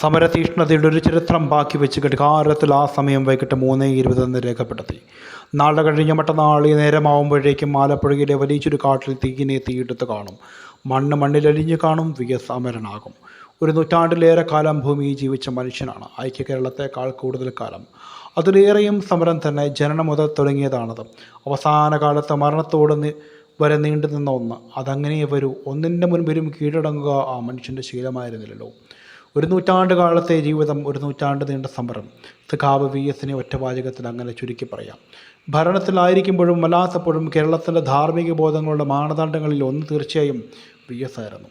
സമരതീഷ്ണതയുടെ ഒരു ചരിത്രം ബാക്കി വെച്ച് ഘടികാരത്തിൽ ആ സമയം വൈകിട്ട് 3:20 രേഖപ്പെടുത്തി. നാളെ കഴിഞ്ഞ മറ്റന്നാൾ ഈ നേരമാവുമ്പോഴേക്കും ആലപ്പുഴയിലെ വലിയൊരു കാട്ടിൽ തീയിനെ തീയെടുത്ത് കാണും. മണ്ണിലലിഞ്ഞു കാണും. VS അമരനാകും. ഒരു നൂറ്റാണ്ടിലേറെ കാലം ഭൂമിയിൽ ജീവിച്ച മനുഷ്യനാണ്. ഐക്യ കേരളത്തെക്കാൾ കൂടുതൽ കാലം, അതിലേറെയും സമരം തന്നെ. ജനനം മുതൽ തുടങ്ങിയതാണത്. അവസാന കാലത്ത് മരണത്തോട് വരെ നീണ്ടു നിന്ന ഒന്ന്. അതങ്ങനെ വരൂ. ഒന്നിൻ്റെ മുൻപിലും കീഴടങ്ങുക ആ മനുഷ്യൻ്റെ ശീലമായിരുന്നില്ലല്ലോ. ഒരു നൂറ്റാണ്ട് കാലത്തെ ജീവിതം, ഒരു നൂറ്റാണ്ട് നീണ്ട സമരം. സഖാവ് VSനെ ഒറ്റവാചകത്തിൽ അങ്ങനെ ചുരുക്കി പറയാം. ഭരണത്തിലായിരിക്കുമ്പോഴും അല്ലാത്തപ്പോഴും കേരളത്തിൻ്റെ ധാർമ്മിക ബോധങ്ങളുടെ മാനദണ്ഡങ്ങളിൽ ഒന്ന് തീർച്ചയായും VS ആയിരുന്നു.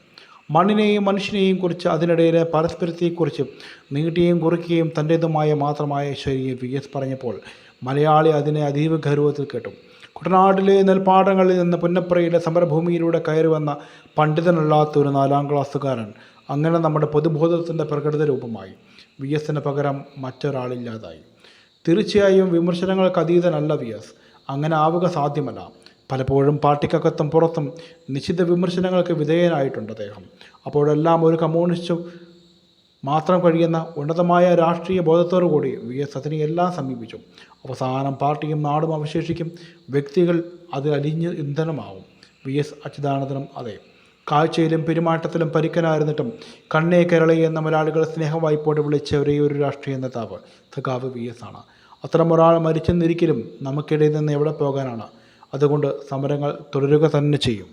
മണ്ണിനെയും മനുഷ്യനെയും കുറിച്ച്, അതിനിടയിലെ പരസ്പരത്തെക്കുറിച്ച് നീട്ടിയും കുറുക്കിയും തൻ്റേതുമായ മാത്രമായ ശൈലിയെ VS പറഞ്ഞപ്പോൾ മലയാളി അതിനെ അതീവ ഗൗരവത്തിൽ കേട്ടു. കുട്ടനാട്ടിലെ നെൽപ്പാടങ്ങളിൽ നിന്ന് പുന്നപ്രയിലെ സമരഭൂമിയിലൂടെ കയറി വന്ന പണ്ഡിതനല്ലാത്ത ഒരു 4ാം ക്ലാസ്സുകാരൻ അങ്ങനെ നമ്മുടെ പൊതുബോധത്തിൻ്റെ പ്രകൃത രൂപമായി. VSന് പകരം മറ്റൊരാളില്ലാതായി. തീർച്ചയായും വിമർശനങ്ങൾക്ക് അതീതനല്ല VS. അങ്ങനെ ആവുക സാധ്യമല്ല. പലപ്പോഴും പാർട്ടിക്കകത്തും പുറത്തും നിശ്ചിത വിമർശനങ്ങൾക്ക് വിധേയനായിട്ടുണ്ട് അദ്ദേഹം. അപ്പോഴെല്ലാം ഒരു കമ്മ്യൂണിസ്റ്റ് മാത്രം കഴിയുന്ന ഉന്നതമായ രാഷ്ട്രീയ ബോധത്തോടു കൂടി VS അതിനെയെല്ലാം സമീപിച്ചു. അവസാനം പാർട്ടിയും നാടും അവശേഷിക്കും. വ്യക്തികൾ അത് അലിഞ്ഞ് ഇന്ധനമാവും. VS അച്യുതാനന്ദനും അതെ. കാഴ്ചയിലും പെരുമാറ്റത്തിലും പരിക്കനായിരുന്നിട്ടും കണ്ണേ കേരളി എന്ന മലയാളികൾ സ്നേഹവായ്പോടെ വിളിച്ച ഒരേയൊരു രാഷ്ട്രീയ നേതാവ് സഖാവ് VS ആണ്. അത്തരമൊരാൾ മരിച്ചെന്നിരിക്കലും നമുക്കിടയിൽ നിന്ന് എവിടെ പോകാനാണ്? അതുകൊണ്ട് സമരങ്ങൾ തുടരുക തന്നെ ചെയ്യും.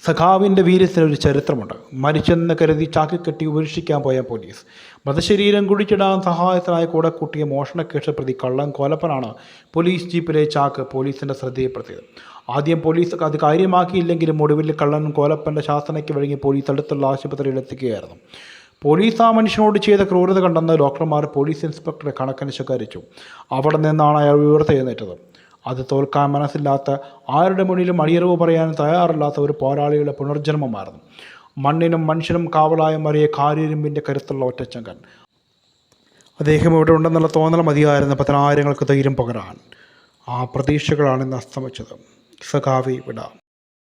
സഖാവിൻ്റെ വീര്യത്തിനൊരു ചരിത്രമുണ്ട്. മരിച്ചെന്ന് കരുതി ചാക്കി കെട്ടി ഉപേക്ഷിക്കാൻ പോയ പോലീസ്. മൃതശരീരം കുഴിച്ചിടാൻ സഹായത്തിനായി കൂടെ കൂട്ടിയ മോഷണക്കേസ് പ്രതി കള്ളൻ കോലപ്പനാണ് പോലീസ് ജീപ്പിലെ ചാക്ക് പോലീസിൻ്റെ ശ്രദ്ധയിൽപ്പെടുത്തിയത്. ആദ്യം പോലീസ് അത് കാര്യമാക്കിയില്ലെങ്കിലും ഒടുവിൽ കള്ളൻ കോലപ്പൻ്റെ ശാസനയ്ക്ക് വഴങ്ങി പോലീസ് അടുത്തുള്ള ആശുപത്രിയിൽ എത്തിക്കുകയായിരുന്നു. പോലീസ് ആ മനുഷ്യനോട് ചെയ്ത ക്രൂരത കണ്ടെന്ന് ഡോക്ടർമാർ പോലീസ് ഇൻസ്പെക്ടറെ കണക്കിന് ശകാരിച്ചു. അവിടെ നിന്നാണ് അയാൾ ഉയർത്തെഴുന്നേറ്റത്. അത് തോൽക്കാൻ മനസ്സില്ലാത്ത, ആരുടെ മുന്നിലും അടിയറവ് പറയാൻ തയ്യാറില്ലാത്ത ഒരു പോരാളിയുടെ പുനർജന്മമായിരുന്നു. മണ്ണിനും മനുഷ്യനും കാവലായ മറിയ കാരിരുമ്പിൻ്റെ കരുത്തുള്ള ഒറ്റച്ചങ്കൻ. അദ്ദേഹം ഇവിടെ ഉണ്ടെന്നുള്ള തോന്നൽ മതിയായിരുന്നു 10,000-ങ്ങൾക്ക് ധൈര്യം പകരാൻ. ആ പ്രതീക്ഷകളാണ് ഇന്ന് അസ്തമിച്ചത്. സഖാവി വിട.